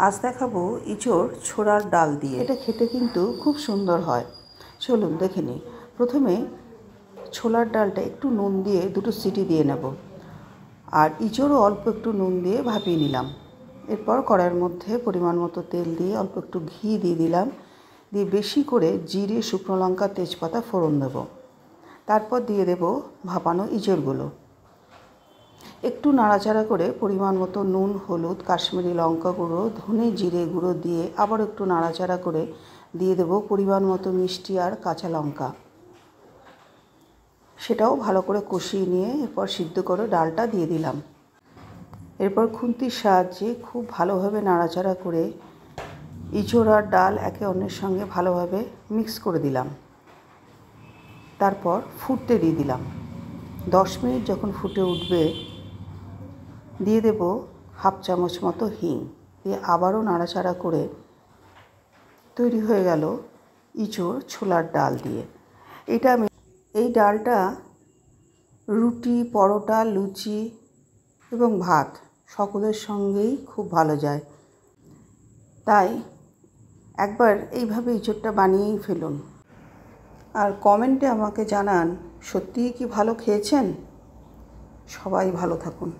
আজ দেখাবো ইঁচড় ছোলার ডাল দিয়ে। এটা খেতে কিন্তু খুব সুন্দর হয়। চলুন দেখে নিই। প্রথমে ছোলার ডালটা একটু নুন দিয়ে দুটো সিটি দিয়ে নেব, আর ইঁচড়ও অল্প একটু নুন দিয়ে ভাপিয়ে নিলাম। এরপর কড়াইয়ের মধ্যে পরিমাণ মতো তেল দিয়ে অল্প একটু ঘি দিয়ে দিলাম, দিয়ে বেশি করে জিরে, শুকনো লঙ্কা, তেজপাতা ফোড়ন দেব। তারপর দিয়ে দেব ভাপানো ইঁচড়গুলো। একটু নাড়াচাড়া করে পরিমাণ মতো নুন, হলুদ, কাশ্মীরি লঙ্কা গুঁড়ো, ধনে জিরে গুঁড়ো দিয়ে আবার একটু নাড়াচাড়া করে দিয়ে দেব পরিমাণ মতো মিষ্টি আর কাঁচা লঙ্কা। সেটাও ভালো করে কষিয়ে নিয়ে এরপর সিদ্ধ করে ডালটা দিয়ে দিলাম। এরপর খুন্তির সাহায্যে খুব ভালোভাবে নাড়াচাড়া করে ইঁচড় আর ডাল একে অন্যের সঙ্গে ভালোভাবে মিক্স করে দিলাম। তারপর ফুটতে দিয়ে দিলাম। 10 মিনিট যখন ফুটে উঠবে দিয়ে দেব হাফ চামচ মতো হিং, দিয়ে আবারও নাড়াচাড়া করে তৈরি হয়ে গেল ইঁচড় ছোলার ডাল দিয়ে। এই ডালটা রুটি, পরোটা, লুচি এবং ভাত সকলের সঙ্গেই খুব ভালো যায়। তাই একবার এইভাবে ইঁচড়টা বানিয়েই ফেলুন, আর কমেন্টে আমাকে জানান সত্যিই কি ভালো খেয়েছেন। সবাই ভালো থাকুন।